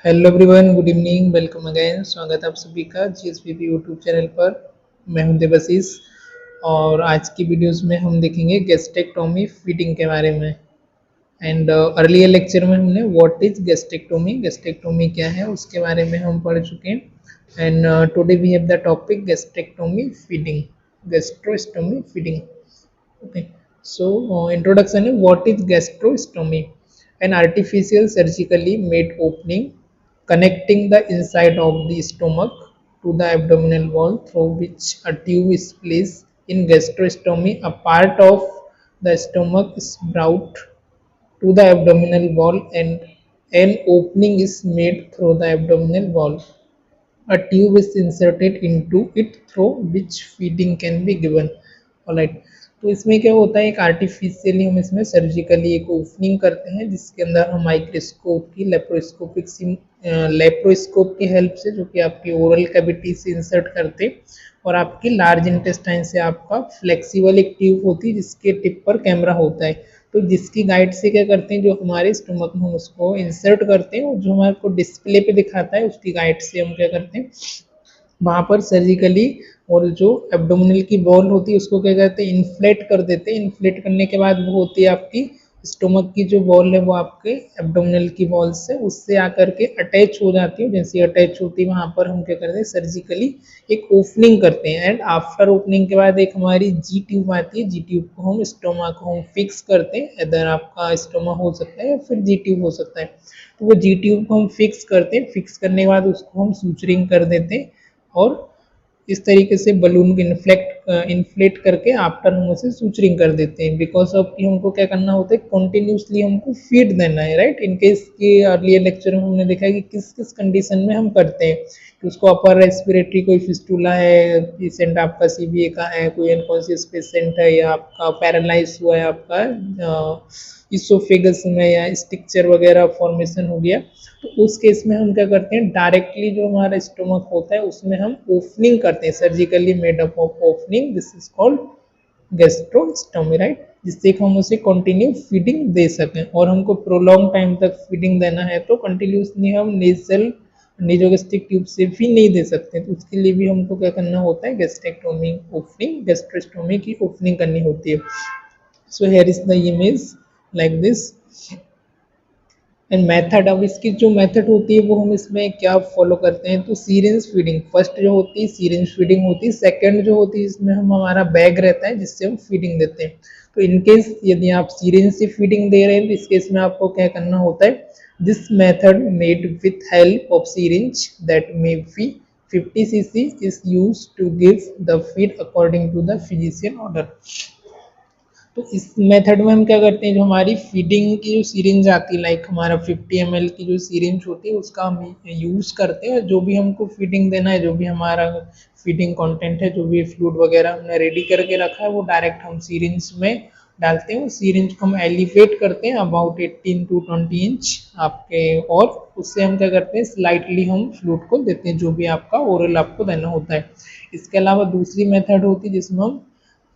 Hello everyone, good evening, welcome again. स्वागत है आप सभी का जीएसपीपी यूट्यूब चैनल पर। मैं हूं देवाशीष और आज की वीडियोस में हम देखेंगे गैस्ट्रेक्टोमी फीडिंग के बारे में। एंड अर्लियर लेक्चर में हमने व्हाट इज गैस्ट्रेक्टोमी, गैस्ट्रेक्टोमी क्या है उसके बारे में हम पढ़ चुके हैं। And today we have the topic gastrectomy feeding, gastrostomy feeding. Okay. So, introduction is what is gastrostomy? An artificial surgically made opening connecting the inside of the stomach to the abdominal wall through which a tube is placed. In gastrostomy, a part of the stomach is brought to the abdominal wall and an opening is made through the abdominal wall. A tube is inserted into it through which feeding can be given. Alright, तो इसमें क्या होता है, एक artificially हम इसमें surgically एक opening करते हैं जिसके अंदर हम माइक्रोस्कोप की लेप्रोस्कोप की हेल्प से, जो कि आपकी ओरल कैविटी से इंसर्ट करते हैं और आपकी लार्ज इंटेस्टाइन से आपका फ्लेक्सिबल एक ट्यूब होती है जिसके टिप पर कैमरा होता है। तो जिसकी गाइड से क्या करते हैं, जो हमारे स्टोमक में हम उसको इंसर्ट करते हैं और जो हमारे को डिस्प्ले पे दिखाता है उसकी गाइड से हम क्या करते हैं वहाँ पर सर्जिकली, और जो एब्डोमिनल की वॉल होती है उसको क्या कहते हैं, इन्फ्लेट कर देते हैं। इन्फ्लेट करने के बाद वो होती है आपकी स्टोमक की जो वॉल है वो आपके एब्डोमिनल की वॉल से उससे आकर के अटैच हो जाती है। जैसे अटैच होती है वहाँ पर हम क्या करते हैं, सर्जिकली एक ओपनिंग करते हैं। एंड आफ्टर ओपनिंग के बाद एक हमारी जी ट्यूब आती है। जी ट्यूब को हम स्टोमा को हम फिक्स करते हैं। इधर आपका स्टोमा हो सकता है या फिर जी ट्यूब हो सकता है। तो वो जी ट्यूब को हम फिक्स करते हैं। फिक्स करने के बाद उसको हम सूचरिंग कर देते हैं और इस तरीके से बलून को इन्फ्लेट करके आफ्टर हम उसे सूचरिंग कर देते हैं। बिकॉज ऑफ कि हमको क्या करना होता है, कंटिन्यूसली हमको फीड देना है, राइट। इन केस के अर्लियर लेक्चर में हमने देखा है कि किस किस कंडीशन में हम करते हैं कि उसको अपर रेस्पिरेटरी कोई फिस्टूला है, पेशेंट आपका सीबीए का है, कोई अनकॉन्शियस पेशेंट है, या आपका पैरालाइज हुआ है आपका इसोफेगस में, या स्टिक्चर वगैरह फॉर्मेशन हो गया, तो उस केस में हम क्या करते हैं, डायरेक्टली जो हमारा स्टोमक होता है उसमें हम ओपनिंग करते हैं, surgically made up of opening. This is called gastrostomy, right, जिससे हम उसे कंटिन्यू फीडिंग दे सकें। और हमको प्रोलॉन्ग टाइम तक फीडिंग देना है तो कंटिन्यूसली हम नेजोगेस्ट्रिक ट्यूब से भी नहीं दे सकते। तो उसके लिए भी हमको क्या करना होता है, गैस्ट्रेक्टोमी ओपनिंग, गैस्ट्रोस्टोमी की ओपनिंग करनी होती है। So here is the image like this. And method, अब इसकी जो मेथड होती है वो हम इसमें क्या फॉलो करते हैं, तो सीरिंज फीडिंग फर्स्ट जो होती है, सीरिंज फीडिंग होती है। सेकंड जो होती है इसमें हम हमारा बैग रहता है जिससे हम फीडिंग देते हैं। तो इनकेस यदि आप सीरिंज से फीडिंग दे रहे हैं तो इस केस में आपको क्या करना होता है, this method made with help of syringe that may be 50 cc is used to give the feed according to the physician order। तो इस मेथड में हम क्या करते हैं, जो हमारी फीडिंग की जो सीरिंज आती है, लाइक हमारा 50 ml की जो सीरिंज होती है उसका हम यूज़ करते हैं। जो भी हमको फीडिंग देना है, जो भी हमारा फीडिंग कंटेंट है, जो भी फ्लूइड वगैरह हमने रेडी करके रखा है वो डायरेक्ट हम सीरिंज में डालते हैं। सीरिंज को हम एलिवेट करते हैं अबाउट 18 to 20 इंच आपके, और उससे हम क्या करते हैं, स्लाइटली हम फ्लूइड को देते हैं जो भी आपका ओरल आपको देना होता है। इसके अलावा दूसरी मेथड होती है जिसमें हम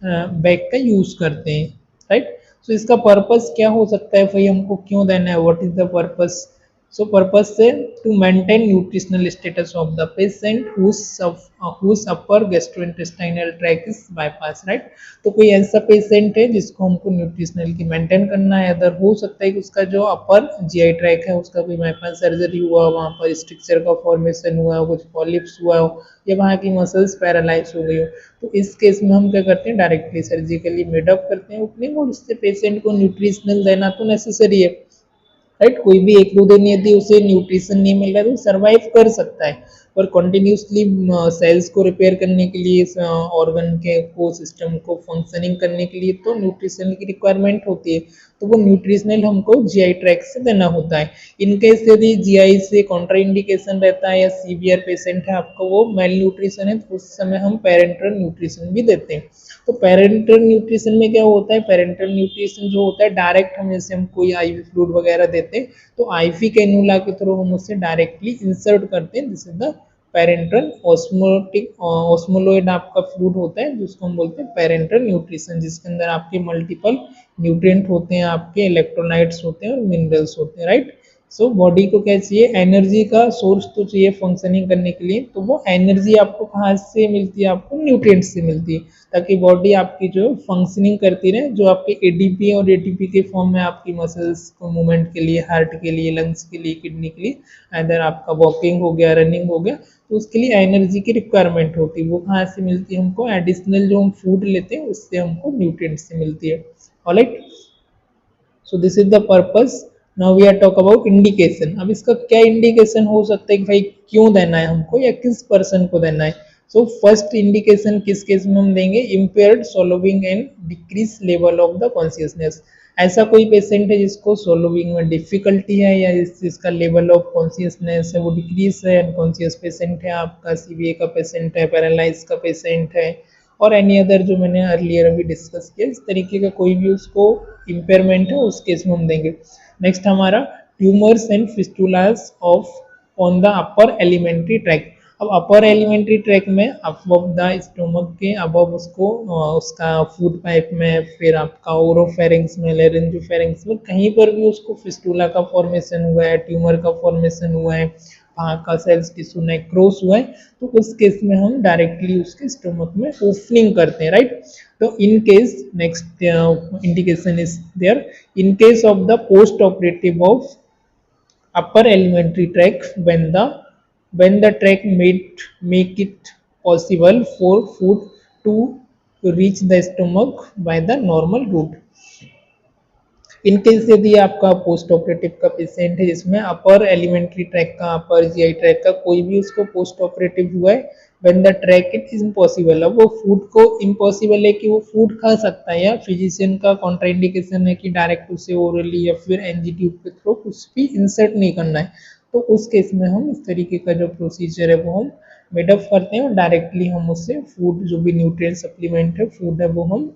बैग का यूज करते हैं, राइट। सो इसका पर्पस क्या हो सकता है, भाई हमको क्यों देना है, what is the purpose. So purpose से to maintain nutritional status of the patient whose upper gastrointestinal tract is bypass, right. तो कोई ऐसा पेशेंट है जिसको हमको न्यूट्रिशनल की मेंटेन करना है। अदर हो सकता है कि उसका जो अपर जीआई ट्रैक है उसका कोई बाईपास सर्जरी हुआ, वहाँ पर स्ट्रक्चर का फॉर्मेशन हुआ, कुछ पॉलिप्स हुआ हो, या वहाँ की मसल्स पैरालाइज हो गई हो। तो इस केस में हम क्या करते हैं, डायरेक्टली सर्जिकली मेडअप करते हैं ओपनिंग, और उससे पेशेंट को न्यूट्रिशनल देना तो नेसेसरी है, राइट। कोई भी एक दो दिन यदि उसे न्यूट्रिशन नहीं मिल रहा है तो सर्वाइव कर सकता है, पर कंटिन्यूसली सेल्स को रिपेयर करने के लिए, ऑर्गन के को सिस्टम को फंक्शनिंग करने के लिए तो न्यूट्रिशन की रिक्वायरमेंट होती है। तो वो न्यूट्रिशनल हमको जीआई ट्रैक से देना होता है। इनकेस यदि जीआई से कॉन्ट्राइंडिकेशन रहता है या सीवियर पेशेंट है आपको वो मेल न्यूट्रिशन है, तो उस समय हम पेरेंटल न्यूट्रिशन भी देते हैं। तो पेरेंटल न्यूट्रिशन में क्या होता है, पेरेंटल न्यूट्रिशन जो होता है डायरेक्ट हम, जैसे हम कोई आईवी फ्लूइड वगैरह देते हैं तो आईवी कैन्यूला के थ्रू हम उससे डायरेक्टली इंसर्ट करते हैं। दिस इज द पेरेंटल ऑस्मोलॉइड आपका फ्लूइड होता है जिसको हम बोलते हैं पेरेंटल न्यूट्रिशन, जिसके अंदर आपके मल्टीपल न्यूट्रिएंट होते हैं, आपके इलेक्ट्रोलाइट्स होते हैं और मिनरल्स होते हैं, राइट। सो बॉडी को क्या चाहिए, एनर्जी का सोर्स तो चाहिए फंक्शनिंग करने के लिए। तो वो एनर्जी आपको कहाँ से मिलती है, आपको न्यूट्रिएंट्स से मिलती है, ताकि बॉडी आपकी जो फंक्शनिंग करती रहे, जो आपके एडीपी और एटीपी के फॉर्म में आपकी मसल्स को मूवमेंट के लिए, हार्ट के लिए, लंग्स के लिए, किडनी के लिए, अदर आपका वॉकिंग हो गया, रनिंग हो गया, तो उसके लिए एनर्जी की रिक्वायरमेंट होती है। वो कहाँ से मिलती है हमको, एडिशनल जो हम फूड लेते हैं उससे हमको न्यूट्रिएंट्स से मिलती है। Alright, so this is the purpose. Now we are talk about indication. अब इसका क्या इंडिकेशन हो सकता है कि भाई क्यों देना है हमको या किस पर्सन को देना है। सो फर्स्ट इंडिकेशन किस केस में हम देंगे, impaired swallowing and decrease level of the consciousness. ऐसा कोई पेशेंट है जिसको सोलोविंग में डिफिकल्टी है या जिसका लेवल ऑफ कॉन्शियसनेस है वो डिक्रीज है, अनकॉन्शियस पेशेंट है आपका, सीबीए का पेशेंट है, पैरालाइज का पेशेंट है, और एनी अदर जो मैंने अर्लियर अभी डिस्कस किया, इस तरीके का कोई भी उसको इम्पेयरमेंट है उस केस में हम देंगे। नेक्स्ट हमारा tumours and fistulas of on the upper alimentary track. अब अपर एलिमेंट्री ट्रैक में अबव द स्टोमक के अबव उसको उसका फूड पाइप में, फिर आपका ओरोफेरिंग्स में, लेरेंजोफेरिंग्स में, कहीं पर भी उसको फिस्टुला का फॉर्मेशन हुआ है, ट्यूमर का फॉर्मेशन हुआ है, वहाँ का सेल्स टिश्यू नेक्रोस हुआ है, तो उस केस में हम डायरेक्टली उसके स्टोमक में ओपनिंग करते हैं, राइट। तो in case next indication is there, in case of the post operative of upper alimentary tract, when the tract make it possible for food to reach the stomach by the normal route। In case यदि आपका post operative का patient है जिसमें अपर alimentary track का, upper GI tract का कोई भी उसको पोस्ट ऑपरेटिव हुआ है, when the track it is impossible. अब वो फूड को इम्पॉसिबल है कि वो फूड खा सकता है, या फिजिशियन का कॉन्ट्राइंडिकेशन है कि डायरेक्ट उसे ओरली या फिर एनजी ट्यूब के थ्रू कुछ भी इंसर्ट नहीं करना है, तो उस केस में हम इस तरीके का जो प्रोसीजर है वो हम मेडअप करते हैं और डायरेक्टली हम उससे फूड, जो भी न्यूट्रिएंट सप्लीमेंट है, फूड है, वो हम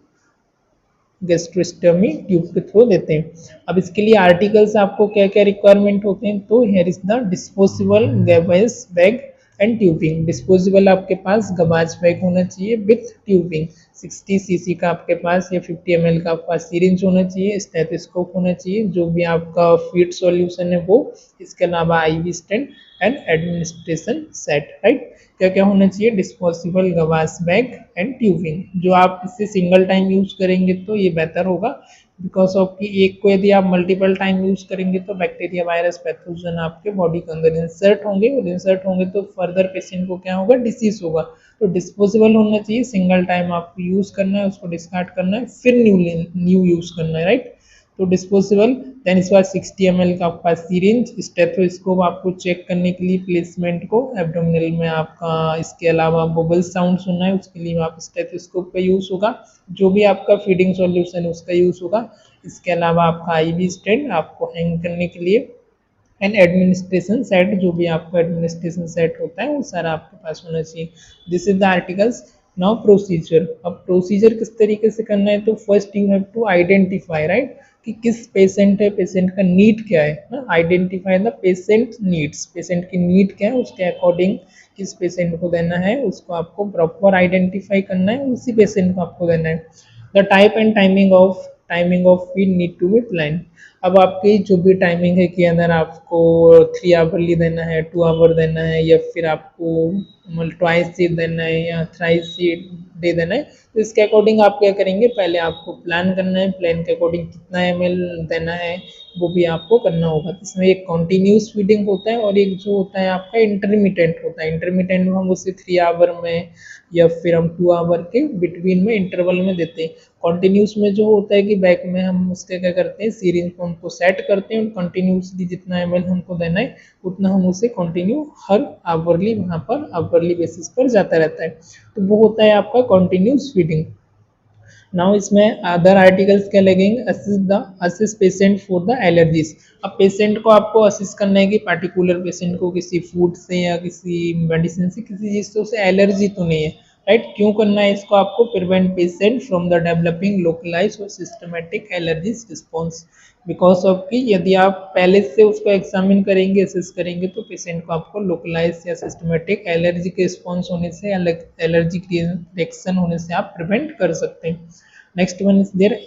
गैस्ट्रोस्टमी ट्यूब के थ्रू देते हैं। अब इसके लिए आर्टिकल्स आपको क्या क्या रिक्वायरमेंट होते हैं, तो here is the disposable gavage bag and tubing. Disposable आपके पास गबाज बैग होना चाहिए विथ ट्यूबिंग, 60 सीसी का आपके पास या 50 ml का आपका सिरिंज होना चाहिए, स्टेथोस्कोप होना चाहिए, जो भी आपका फीड सॉल्यूशन है वो, इसके अलावा IV stent and administration set, right. क्या क्या होना चाहिए, disposable gavage bag and tubing. जो आप इससे सिंगल टाइम यूज करेंगे तो ये बेहतर होगा, बिकॉज ऑफ कि एक को यदि आप मल्टीपल टाइम यूज करेंगे तो बैक्टीरिया, वायरस, पैथोजन आपके बॉडी के अंदर इंसर्ट होंगे, और इंसर्ट होंगे तो फर्दर पेशेंट को क्या होगा, डिसीज होगा। तो डिस्पोजेबल होना चाहिए, सिंगल टाइम आपको यूज करना है, उसको डिस्कार्ड करना है, फिर न्यू यूज करना है, राइट। तो डिस्पोजेबल, देन इसके बाद 60 ml का आपका सिरिंज, स्टेथोस्कोप आपको चेक करने के लिए प्लेसमेंट को एब्डोमिनल में आपका, इसके अलावा बबल साउंड सुनना है उसके लिए आप स्टेथोस्कोप का यूज होगा, जो भी आपका फीडिंग सॉल्यूशन है उसका यूज होगा। इसके अलावा आपका आईवी स्टेंट आपको हैंग करने के लिए, एंड एडमिनिस्ट्रेशन सेट, जो भी आपका एडमिनिस्ट्रेशन सेट होता है वो सारा आपके पास होना चाहिए। This is the articles. Now procedure. अब प्रोसीजर किस तरीके से करना है, तो first you have to identify, right, कि किस पेशेंट है, पेशेंट का नीड क्या है ना, identify the patient needs, patient की नीड क्या है, उसके अकॉर्डिंग किस पेशेंट को देना है उसको आपको प्रॉपर आइडेंटिफाई करना है, उसी पेशेंट को आपको देना है। The type and timing of feed need to be plan. अब आपकी जो भी टाइमिंग है कि अगर आपको 3 आवरली देना है, 2 आवर देना है, या फिर आपको मतलब ट्वाइस सीट देना है या थ्राइस सीट दे देना है, तो इसके अकॉर्डिंग आप क्या करेंगे, पहले आपको प्लान करना है, प्लान के अकॉर्डिंग कितना ml देना है वो भी आपको करना होगा। इसमें एक कॉन्टीन्यूस फीडिंग होता है और एक जो होता है आपका इंटरमीडिएंट होता है। इंटरमीडिएंट में हम उसे 3 आवर में या फिर हम 2 आवर के बिटवीन में इंटरवल में देते हैं। कॉन्टीन्यूस में जो होता है कि बैक में हम उसके क्या करते हैं, सीरिंज को हमको सेट करते हैं और कंटिन्यूसली जितना ml हमको देना है उतना हम उसे कंटिन्यू हर आवरली वहाँ पर आवरली बेसिस पर जाता रहता है, तो वो होता है आपका कंटिन्यूस फीडिंग। नाउ इसमें अदर आर्टिकल्स क्या लगेंगे, assist patient for the allergies. अब पेशेंट को आपको असिस्ट करना है कि पार्टिकुलर पेशेंट को किसी फूड से या किसी मेडिसिन से, किसी चीज़ से उसे एलर्जी तो नहीं है, राइट। क्यों करना है इसको आपको, prevent patient from the developing localize और systematic allergies response. Because of कि यदि आप पहले से उसको एग्जामिन करेंगे, असेस करेंगे, तो पेशेंट को आपको लोकलाइज या सिस्टमेटिक एलर्जी के रिस्पॉन्स होने से, एलर्जी रिएक्शन होने से आप प्रिवेंट कर सकते हैं। Next one is there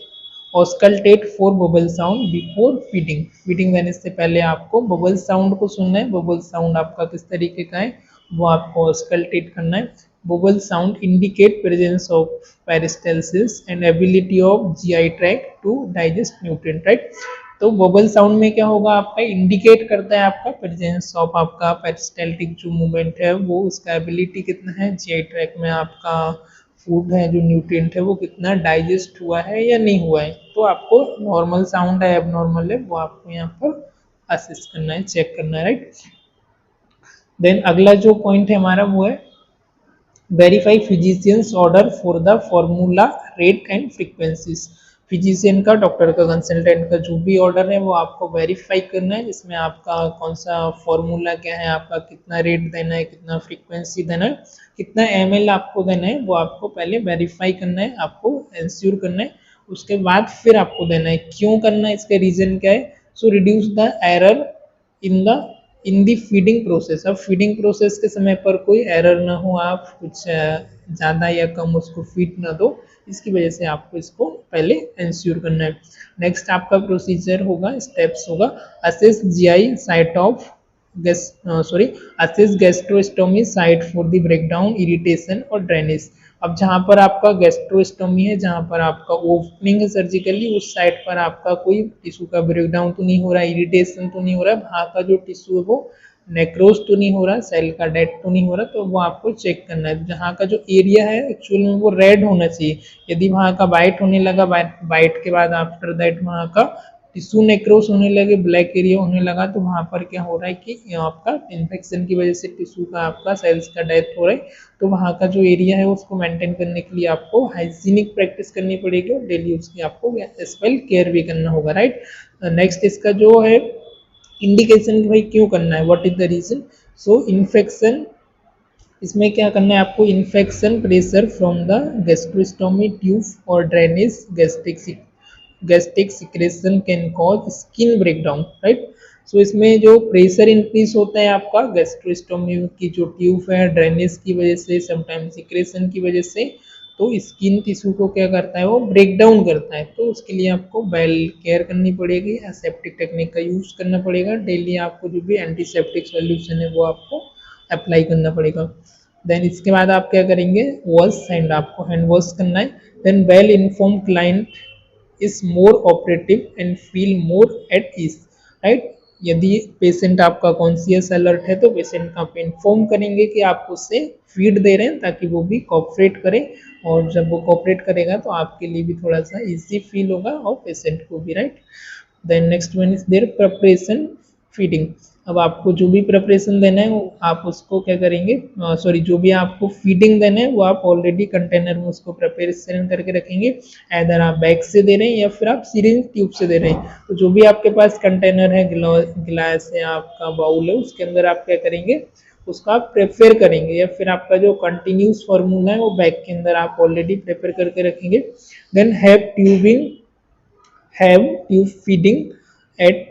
auscultate for bubble sound before feeding. Feeding देने से पहले आपको बबल साउंड को सुनना है। बबल साउंड आपका किस तरीके का है वो आपको ऑस्कल्टेट करना है। Bubble sound indicate presence of peristalsis and ability of GI tract to digest nutrient, right. तो बबल साउंड में क्या होगा, आपका इंडिकेट करता है आपका प्रेजेंस ऑफ आपका पेरिस्टाल्टिक जो मूवमेंट है वो, उसका एबिलिटी कितना है, जीआई ट्रैक्ट में आपका फूड है जो न्यूट्रिएंट है वो कितना डाइजेस्ट हुआ है या नहीं हुआ है। तो आपको नॉर्मल साउंड है, एबनॉर्मल है, वो आपको यहाँ पर असेस करना है, चेक करना है, राइट। देन अगला जो पॉइंट है हमारा वो है verify physicians order for the formula rate and frequencies. Physician का, डॉक्टर का, कंसल्टेंट का जो भी ऑर्डर है वो आपको वेरीफाई करना है, जिसमें आपका कौन सा फॉर्मूला क्या है, आपका कितना रेट देना है, कितना फ्रीक्वेंसी देना है, कितना ml आपको देना है, वो आपको पहले वेरीफाई करना है, आपको इंश्योर करना है। उसके बाद फिर आपको देना है। क्यों करना है, इसका रीजन क्या है, so reduce the error in the feeding process. अब फीडिंग प्रोसेस के समय पर कोई एरर ना हो, आप कुछ ज़्यादा या कम उसको फीड ना दो, इसकी वजह से आपको इसको पहले इंश्योर करना है। नेक्स्ट आपका प्रोसीजर होगा, स्टेप्स होगा, assess GI site of assess gastrostomy site for the breakdown, irritation और ड्रेनेज। अब जहाँ पर आपका गैस्ट्रोस्टोमी है, जहाँ पर आपका ओपनिंग है सर्जिकली, उस साइड पर आपका कोई टिश्यू का ब्रेकडाउन तो नहीं हो रहा है, इरिटेशन तो नहीं हो रहा है, वहाँ का जो टिश्यू है वो नेक्रोज तो नहीं हो रहा, सेल का डेथ तो नहीं हो रहा, तो वो आपको चेक करना है। जहाँ का जो एरिया है एक्चुअल में वो रेड होना चाहिए। यदि वहाँ का बाइट होने लगा, बाइट के बाद आफ्टर दैट वहाँ का टिश्यू नेक्रोस होने लगे, ब्लैक एरिया होने लगा, तो वहाँ पर क्या हो रहा है कि आपका इन्फेक्शन की वजह से टिश्यू का, आपका सेल्स का डेथ हो रहा है। तो वहाँ का जो एरिया है उसको मेंटेन करने के लिए आपको हाइजीनिक प्रैक्टिस करनी पड़ेगी और डेली उसकी आपको एज वेल केयर भी करना होगा, राइट। नेक्स्ट इसका जो है इंडिकेशन कि भाई क्यों करना है, what is the reason. So infection, इसमें क्या करना है आपको, infection, pressure from the gastrostomy tube और drainage, gastric secretion can cause skin breakdown, right. So इसमें जो प्रेशर इंक्रीज होता है आपका गैस्ट्रोस्टोमी की जो ट्यूब है, ड्रेनेज की वजह से, समटाइम्स सिक्रेशन की वजह से, तो स्किन टिश्यू को क्या करता है, वो ब्रेक डाउन करता है। तो उसके लिए आपको वेल केयर करनी पड़ेगी, एसेप्टिक टेक्निक का यूज करना पड़ेगा। डेली आपको जो भी एंटीसेप्टिक सोल्यूशन है वो आपको अप्लाई करना पड़ेगा। देन इसके बाद आप क्या करेंगे, वॉश हैंड, आपको हैंड वॉश करना है। Then well inform client is more operative and feel more at ease, right. यदि पेशेंट आपका कॉन्शियस अलर्ट है तो पेशेंट का आप इन्फॉर्म करेंगे कि आप उससे फीड दे रहे हैं, ताकि वो भी कोऑपरेट करे, और जब वो कोऑपरेट करेगा तो आपके लिए भी थोड़ा सा इजी फील होगा और पेशेंट को भी, right. Then next one is there preparation feeding. अब आपको जो भी प्रिपरेशन देना है वो आप उसको क्या करेंगे, सॉरी जो भी आपको फीडिंग देना है वो आप ऑलरेडी कंटेनर में उसको प्रिपरेशन करके रखेंगे। इधर आप बैग से दे रहे हैं या फिर आप सिरिंज ट्यूब से दे रहे हैं, तो जो भी आपके पास कंटेनर है, गिलास है, आपका बाउल है, उसके अंदर आप क्या करेंगे, उसको आप प्रिपेयर करेंगे, या फिर आपका जो कंटिन्यूस फार्मूला है वो बैग के अंदर आप ऑलरेडी प्रिपेयर करके रखेंगे। Then have tube feeding at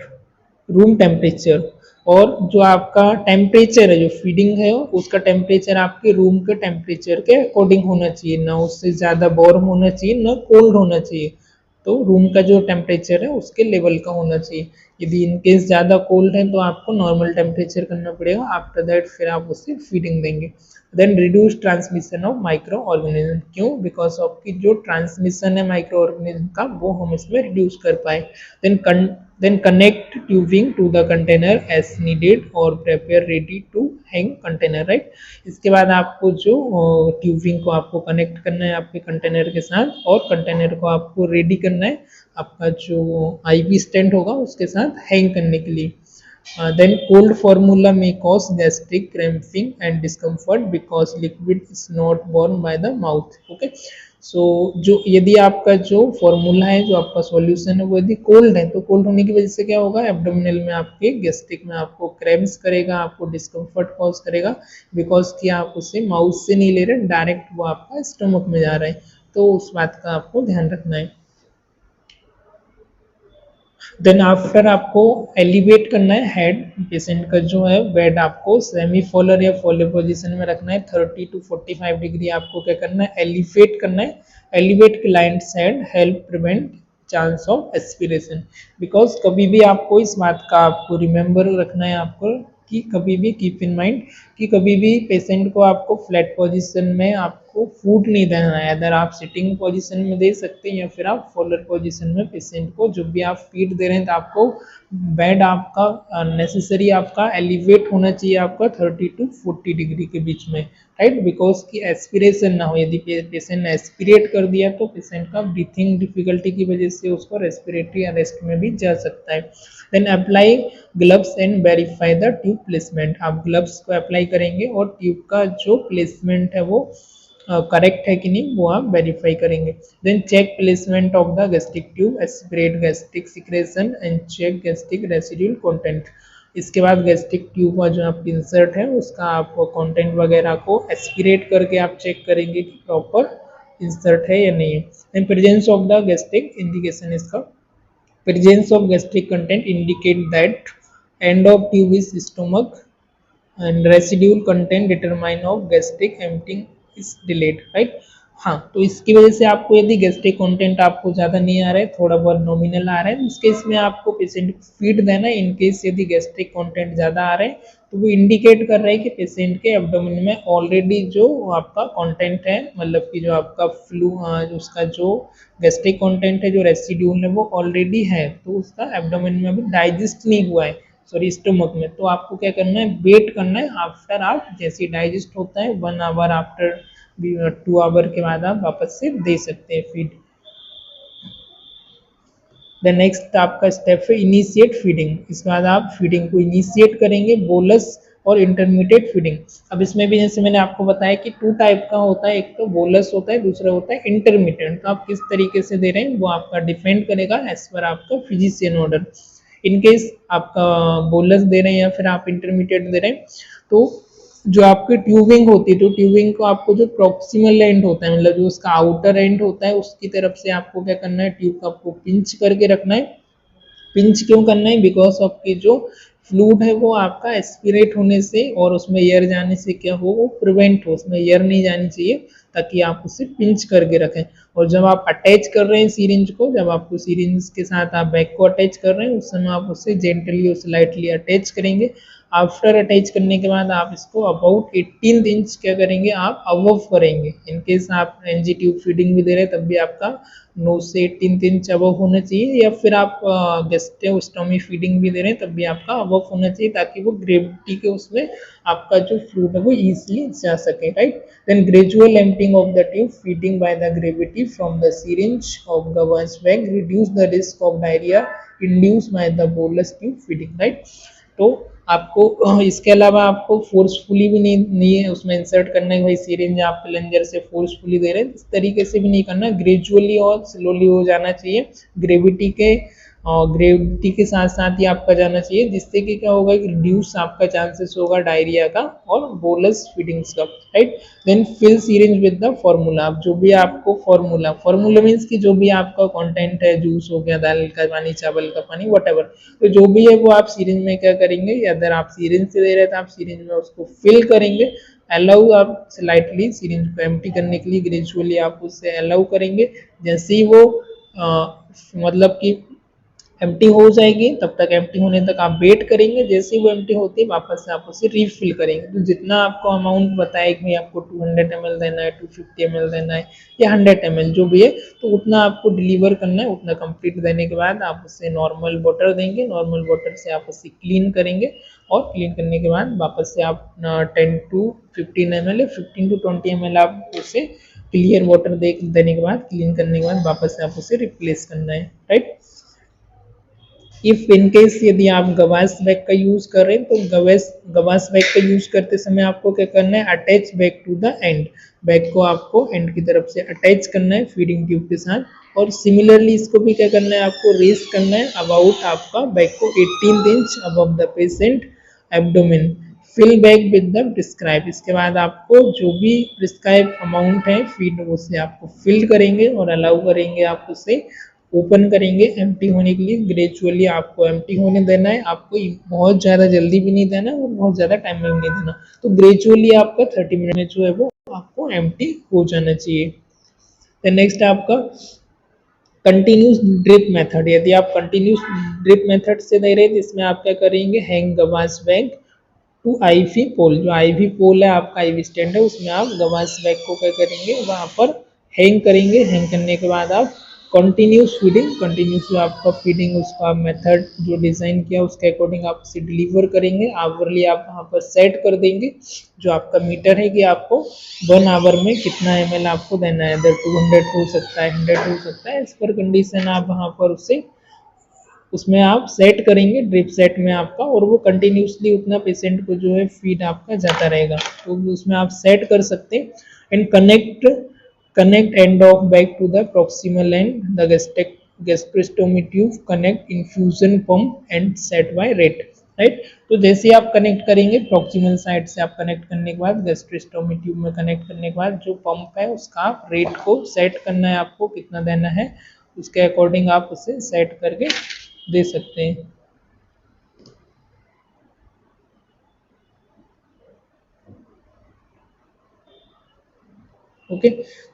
room temperature, और जो आपका टेम्परेचर है, जो फीडिंग है उसका टेम्परेचर आपके रूम के टेम्परेचर के अकॉर्डिंग होना चाहिए, ना उससे ज़्यादा वार्म होना चाहिए ना कोल्ड होना चाहिए। तो रूम का जो टेम्परेचर है उसके लेवल का होना चाहिए। यदि इनकेस ज़्यादा कोल्ड है तो आपको नॉर्मल टेम्परेचर करना पड़ेगा, आफ्टर दैट फिर आप उससे फीडिंग देंगे। Then reduce transmission of micro organism, क्यों, बिकॉज ऑफ की जो ट्रांसमिशन है माइक्रो ऑर्गेनिज्म का वो हम इसमें रिड्यूस कर पाए। Then connect tubing to the container as needed और prepare ready to hang container, right. इसके बाद आपको जो ट्यूबिंग को आपको कनेक्ट करना है आपके कंटेनर के साथ, और कंटेनर को आपको रेडी करना है आपका जो आईवी स्टैंड होगा उसके साथ हैंग करने के लिए। Then cold formula may cause gastric cramping and discomfort because liquid is not borne by the mouth. Okay, so जो यदि आपका जो फॉर्मूला है, जो आपका सॉल्यूशन है वो यदि कोल्ड है, तो कोल्ड होने की वजह से क्या होगा, एब्डोमिनल में आपके गैस्ट्रिक में आपको क्रैम्प्स करेगा, आपको डिस्कम्फर्ट कॉज करेगा, बिकॉज कि आप उसे माउथ से नहीं ले रहे, डायरेक्ट वो आपका स्टमक में जा रहा है। तो उस बात का आपको ध्यान रखना है। देन आफ्टर आपको एलिवेट करना है हेड, पेशेंट का जो है बेड आपको सेमी फोलर या फोलर पोजीशन में रखना है। 30 to 45 डिग्री आपको क्या करना है, एलिवेट करना है। Elevate clients head help prevent chance of aspiration. Because कभी भी आपको इस बात का आपको रिमेंबर रखना है आपको कि कभी भी कीप इन माइंड कि कभी भी पेशेंट को आपको फ्लैट पोजीशन में आपको फूड नहीं देना है। अगर आप सिटिंग पोजीशन में दे सकते हैं या फिर आप फॉलोअर पोजीशन में पेशेंट को जब भी आप फीड दे रहे हैं तो आपको बेड आपका नेसेसरी आपका एलिवेट होना चाहिए आपका 30 टू 40 डिग्री के बीच में, राइट। बिकॉज की एस्पिरेशन ना हो, यदि पेशेंट ने एस्पिरेट कर दिया तो पेशेंट का ब्रीथिंग डिफिकल्टी की वजह से उसको रेस्पिरेटरी अरेस्ट में भी जा सकता है। Then apply gloves and verify the tube placement. आप ग्लव्स को अप्लाई करेंगे और ट्यूब का जो प्लेसमेंट है वो करेक्ट है कि नहीं वो आप वेरीफाई करेंगे। Then check placement of the gastric tube, aspirate gastric secretion and check gastric residual content. इसके बाद गैस्ट्रिक ट्यूब का जो आपकी इंसर्ट है उसका आप कंटेंट वगैरह को एस्पिरेट करके आप चेक करेंगे कि प्रॉपर इंसर्ट है या नहीं है। Then presence of the gastric indication, इसका presence of gastric content indicate that end of tube is stomach and residual content determine of gastric emptying is delayed, right। हाँ, तो इसकी वजह से आपको यदि गैस्ट्रिक कंटेंट आपको ज़्यादा नहीं आ रहा है, थोड़ा बहुत नॉमिनल आ रहा है, इस केस में आपको पेशेंट को फीड देना है। इन केस यदि गैस्ट्रिक कंटेंट ज़्यादा आ रहे हैं तो वो इंडिकेट कर रहा है कि पेशेंट के एब्डोमेन में ऑलरेडी जो आपका कंटेंट है, मतलब कि जो आपका उसका जो गैस्ट्रिक कंटेंट है, जो रेसिड्यूल है वो ऑलरेडी है, तो उसका एब्डोमेन में अभी डाइजेस्ट नहीं हुआ है, सॉरी स्टोमक में। तो आपको क्या करना है, वेट करना है। आफ्टर आप जैसे डाइजेस्ट होता है 1 आवर आफ्टर 2 आवर के बाद आप वापस से दे सकते हैं फीड। द नेक्स्ट आपका स्टेप है इनिशिएट फीडिंग। इसके बाद आप फीडिंग को इनिशिएट करेंगे, बोलस और इंटरमीडिएट फीडिंग। अब इसमें भी जैसे मैंने आपको बताया कि 2 टाइप का होता है, एक तो बोलस होता है, दूसरा होता है इंटरमीडिएट। तो आप किस तरीके से दे रहे हैं वो आपका डिपेंड करेगा एज पर आपका फिजिशियन ऑर्डर। इनकेस आपका बोलस दे रहे हैं या फिर आप इंटरमीडिएट दे रहे हैं तो जो आपकी ट्यूबिंग होती है, तो ट्यूबिंग को आपको जो प्रॉक्सिमल एंड होता है, मतलब जो उसका आउटर एंड होता है उसकी तरफ से आपको क्या करना है, ट्यूब को आपको पिंच करके रखना है। पिंच क्यों करना है, बिकॉज ऑफ की जो फ्लूइड है वो आपका एस्पिरेट होने से और उसमें एयर जाने से क्या हो, वो प्रिवेंट हो, उसमें एयर नहीं जानी चाहिए, ताकि आप उसे पिंच करके रखें। और जब आप अटैच कर रहे हैं सीरिंज को, जब आपको सीरिंज के साथ आप बैग को अटैच कर रहे हैं उस समय आप उसे जेंटली और स्लाइटली अटैच करेंगे। आफ्टर अटैच करने के बाद आप इसको अबाउट 18 इंच क्या करेंगे, आप अबव करेंगे। इनकेस आप एनजी ट्यूब फीडिंग भी दे रहे हैं तब भी आपका 9 से 18 इंच अबव होना चाहिए, या फिर आप गैस्ट्रोस्टोमी फीडिंग भी दे रहे हैं तब भी आपका अबव होना चाहिए, ताकि वो ग्रेविटी के उसमें आपका जो फ्लूइड है वो इजीली जा सके, right. Then gradual emptying of the tube, feeding by the gravity from the syringe of Gavas bag reduce the risk of diarrhea induced by the bolus tube feeding, right। तो आपको इसके अलावा आपको forcefully भी नहीं है उसमें इंसर्ट करना है, भाई सिरिंज आप प्लंजर से फोर्सफुली दे रहे हैं, इस तरीके से भी नहीं करना, ग्रेजुअली और स्लोली हो जाना चाहिए। ग्रेविटी के साथ साथ ही आपका जाना चाहिए, जिससे कि क्या होगा कि रिड्यूस आपका चांसेस होगा डायरिया का और बोलस फीडिंग्स का, right. Then fill syringe with the formula. आप जो भी आपको फार्मूला मीन्स कि जो भी आपका कंटेंट है, जूस हो गया, दाल का पानी, चावल का पानी, व्हाटएवर, तो जो भी है वो आप सिरिंज में क्या करेंगे, अगर आप सिरिंज से दे रहे हैं तो आप सिरिंज में उसको फिल करेंगे। अलाउ आप स्लाइटली सिरिंज को एम्प्टी करने के लिए ग्रेजुअली आप उससे अलाउ करेंगे। जैसे ही वो मतलब कि एम्प्टी हो जाएगी तब तक, एम्प्टी होने तक आप वेट करेंगे। जैसे ही वो एम्प्टी होती है वापस से आप उसे रिफिल करेंगे। तो जितना आपको अमाउंट बताया कि आपको 200 ml देना है, 250 ml देना है या 100 ml जो भी है, तो उतना आपको डिलीवर करना है। उतना कंप्लीट देने के बाद आप उसे नॉर्मल वाटर देंगे, नॉर्मल वाटर से आप उसे क्लीन करेंगे और क्लीन करने के बाद वापस से आप 10 to 15 ml या 15 to 20 ml आप उसे क्लियर वाटर देने के बाद, क्लीन करने के बाद वापस से आप उसे रिप्लेस करना है, राइट। इफ इनकेस यदि आप गवास बैग का यूज कर रहे हैं तो गवास बैग का यूज करते समय आपको क्या करना है, attach bag to the end. Bag को आपको एंड की तरफ से अटैच करना है फीडिंग ट्यूब के साथ, और सिमिलरली इसको भी क्या करना है, आपको रेस करना है अबाउट आपका बैग को 18 inch above the patient abdomen. Fill bag with the prescribe. इसके बाद आपको जो भी प्रिस्क्राइब अमाउंट है फीड उसे आपको फिल करेंगे और अलाउ करेंगे, आप उसे ओपन करेंगे एम्प्टी होने के लिए। ग्रेजुअली आपको एम्प्टी होने देना है, आपको बहुत ज़्यादा जल्दी भी नहीं देना और बहुत ज़्यादा टाइम में भी नहीं देना। तो ग्रेजुअली आपका 30 मिनट में जो है वो आपको एम्प्टी हो जाना चाहिए। नेक्स्ट आपका कंटिन्यूस ड्रिप मेथड, यदि आप कंटिन्यूस ड्रिप मेथड से दे रहे हैं तो इसमें आप क्या करेंगे, hang gavage bag to IV pole, जो आईवी पोल है आपका आईवी स्टैंड है उसमें आप गवास बैग को क्या करेंगे वहां पर हैंग करेंगे। हैंग करने के बाद आप कंटिन्यूस फीडिंग, कंटिन्यूस जो आपका फीडिंग उसका मेथड जो डिजाइन किया उसके अकॉर्डिंग आप उसे डिलीवर करेंगे। आवरली आप वहां पर सेट कर देंगे जो आपका मीटर है कि आपको 1 आवर में कितना ml आपको देना है, इधर 200 हो सकता है, 100 हो सकता है, इस पर कंडीशन आप वहां पर उसे उसमें आप सेट करेंगे ड्रिप सेट में आपका, और वो कंटिन्यूसली उतना पेशेंट को जो है फीड आपका जाता रहेगा, तो उसमें आप सेट कर सकते हैं। And connect end of back to the proximal end the gastrostomy tube, connect infusion pump and set by rate, right. तो जैसे आप कनेक्ट करेंगे प्रॉक्सिमल साइड से, आप कनेक्ट करने के बाद गैस्ट्रोस्टोमी ट्यूब में कनेक्ट करने के बाद जो पंप है उसका आप रेट को सेट करना है, आपको कितना देना है उसके अकॉर्डिंग आप उसे सेट करके दे सकते हैं। ओके,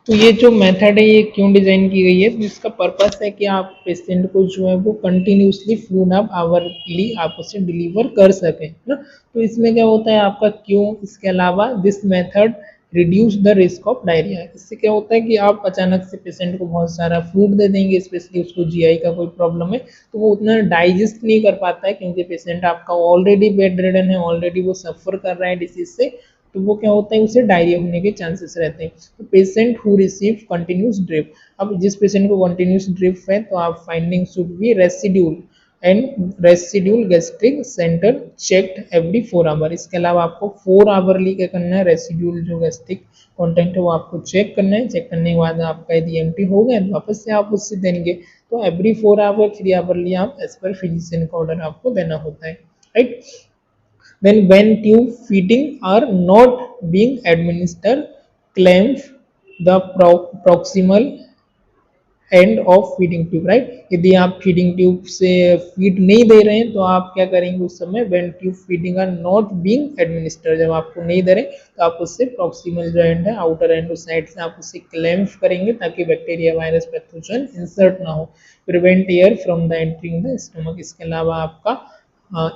तो ये जो मेथड है ये क्यों डिजाइन की गई है, तो इसका पर्पस है कि आप पेशेंट को जो है वो कंटिन्यूसली फ्लूइड आप आवरली आप उसे डिलीवर कर सकें ना। तो इसमें क्या होता है आपका क्यों, इसके अलावा this method reduce the risk of diarrhoea, इससे क्या होता है कि आप अचानक से पेशेंट को बहुत सारा फूड दे देंगे, स्पेशली उसको जीआई का कोई प्रॉब्लम है तो वो उतना डाइजेस्ट नहीं कर पाता है, क्योंकि पेशेंट आपका ऑलरेडी बेड रिडन है, ऑलरेडी वो सफर कर रहा है डिसीज से, तो वो क्या होता है उसे डायरिया होने के चांसेस रहते हैं। तो patient who receive continuous drip, अब जिस पेशेंट को कंटिन्यूस ड्रिप है तो आप finding should be residual and residual gastric center checked every 4 hour, इसके अलावा आपको 4 आवरली क्या करना है, रेसिड्यूल जो गैस्ट्रिक कंटेंट है वो आपको चेक करना है। चेक करने के बाद आपका यदि एम्प्टी हो गया तो वापस से आप उससे देंगे। तो एवरी 4 आवर 3 आवरली आप एज पर फिजिशियन का ऑर्डर आपको देना होता है, right. Then when tube feeding are not being administered, clamp the proximal end of feeding tube, right। यदि आप फीडिंग ट्यूब से फीड नहीं दे रहे हैं तो आप क्या करेंगे उस समय, when tube feeding are not being administered, जब आपको नहीं दे रहे तो आप उससे प्रॉक्सिमल जो एंड है आउटर एंड उस साइड से आप उससे क्लैंप करेंगे ताकि बैक्टीरिया वायरस पैथोजन इंसर्ट ना हो। Prevent air from the entering the stomach, इसके अलावा आपका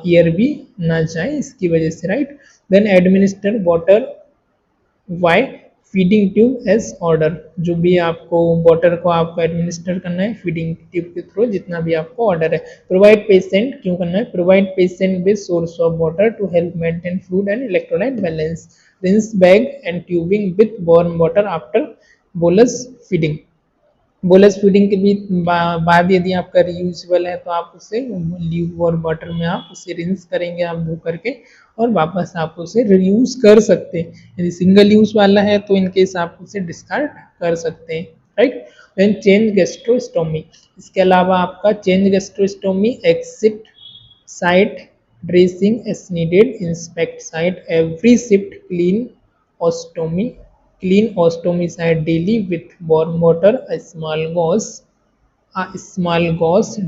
ईयर भी ना जाए इसकी वजह से, right. Then administer water via feeding tube as order, जो भी आपको वाटर को आपको एडमिनिस्टर करना है फीडिंग ट्यूब के थ्रू जितना भी आपको ऑर्डर है। प्रोवाइड पेशेंट क्यों करना है, provide patient with source of water to help maintain food and electrolyte balance, rinse bag and tubing with warm water after bolus feeding. Bolus feeding के भी बाद यदि आपका रियूजेबल है तो आप उसे ल्यूक और वाटर में आप उसे रिंस करेंगे आप धो करके, और वापस आप उसे रियूज कर सकते हैं। यदि सिंगल यूज वाला है तो इनकेस आप उसे डिस्कार्ड कर सकते हैं, राइट। देन चेंज गैस्ट्रोस्टोमी, इसके अलावा आपका change gastrostomy, exit site dressing S needed, inspect site every shift, clean ostomy site daily with warm water, a small gauze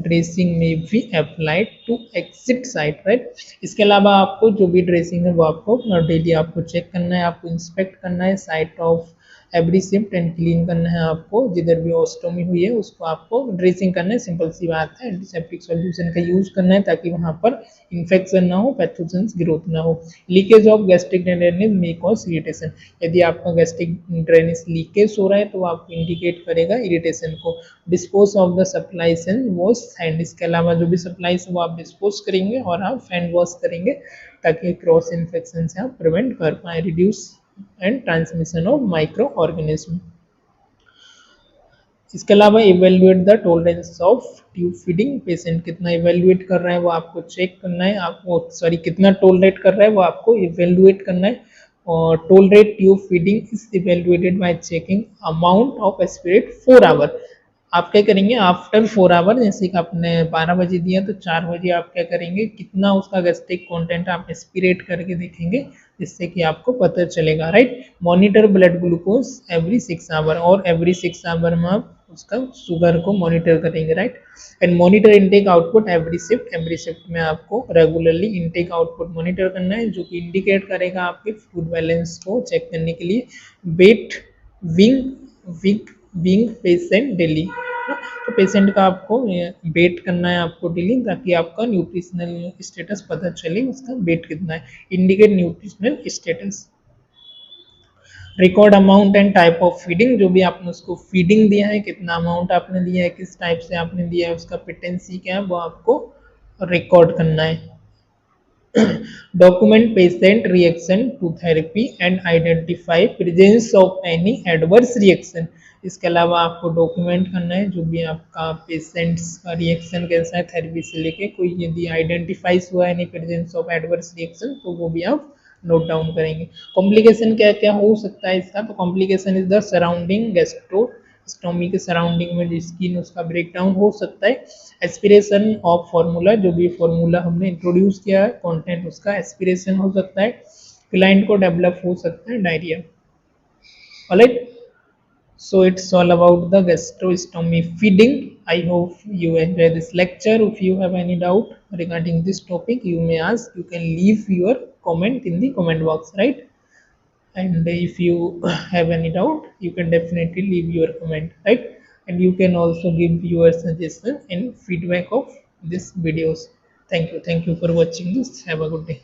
dressing may be applied to exit site, right। इसके अलावा आपको जो भी dressing है वो आपको डेली आपको check करना है, आपको इंस्पेक्ट करना है site of every shift and clean करना है, आपको जिधर भी ओस्टोमी हुई है उसको आपको ड्रेसिंग करना है। सिंपल सी बात है, एंटीसेप्टिक सॉल्यूशन का यूज करना है ताकि वहां पर इन्फेक्शन ना हो, पैथोजेंस ग्रोथ ना हो। Leakage of gastric drainage may cause irritation, यदि आपका गैस्ट्रिक ड्रेनेज लीकेज हो रहा है तो आपको इंडिकेट करेगा इरिटेशन को। Dispose of the supplies and wash hand, इसके अलावा जो भी सप्लाईज वो आप डिस्पोज करेंगे और आप हैंड वॉश करेंगे ताकि क्रॉस इन्फेक्शन से आप प्रिवेंट कर पाए। Reduce and transmission of micro organism, इसके अलावा evaluate the tolerance of tube feeding, patient कितना इवेल्युएट कर रहा है वो आपको चेक करना है, आपको सॉरी कितना टॉलरेट कर रहा है वो आपको इवेल्युएट करना है। और tolerate tube feeding is evaluated by checking amount of aspirate 4 hour, आप क्या करेंगे आफ्टर 4 आवर, जैसे कि आपने 12 बजे दिया तो 4 बजे आप क्या करेंगे कितना उसका गैस्ट्रिक कंटेंट आप एस्पिरेट करके देखेंगे जिससे कि आपको पता चलेगा, right. Monitor blood glucose every 6 hour, और एवरी 6 आवर में आप उसका शुगर को मॉनिटर करेंगे, right. And monitor intake output every shift में आपको रेगुलरली इनटेक आउटपुट मॉनिटर करना है जो कि इंडिकेट करेगा आपके फूड बैलेंस को चेक करने के लिए। वेट विंग पेशेंट डेली, ना। तो पेशेंट का आपको वेट करना है आपको डेली, ताकि आपका न्यूट्रिशनल स्टेटस पता चले उसका वेट कितना है। Indicate nutritional status. Record amount and type of feeding, जो भी आपने उसको फीडिंग दिया है, कितना अमाउंट आपने दिया है, किस टाइप से आपने दिया है, उसका पिटेंसी क्या है, वो आपको रिकॉर्ड करना है। Document patient reaction to therapy and identify presence of any adverse reaction. इसके अलावा आपको डॉक्यूमेंट करना है जो भी आपका पेशेंट्स का रिएक्शन कैसा है थेरेपी से लेके, कोई यदि आइडेंटिफाइज हुआ है any presence of adverse reaction तो वो भी आप नोट डाउन करेंगे। कॉम्प्लिकेशन क्या क्या हो सकता है इसका, तो complication is the surrounding gastrostomy के सराउंडिंग में जो स्किन उसका ब्रेकडाउन हो सकता है। एस्पिरेशन ऑफ फार्मूला, जो भी फार्मूला हमने इंट्रोड्यूस किया है कंटेंट उसका एस्पिरेशन हो सकता है। क्लाइंट को डेवलप हो सकता है diarrhoea. Alright, so it's all about the gastrostomy feeding. I hope you enjoy this lecture. If you have any doubt regarding this topic, you may ask, you can leave your comment in the comment box, right? And if you have any doubt, you can definitely leave your comment, right? And you can also give your suggestion and feedback of these videos. Thank you for watching this. Have a good day.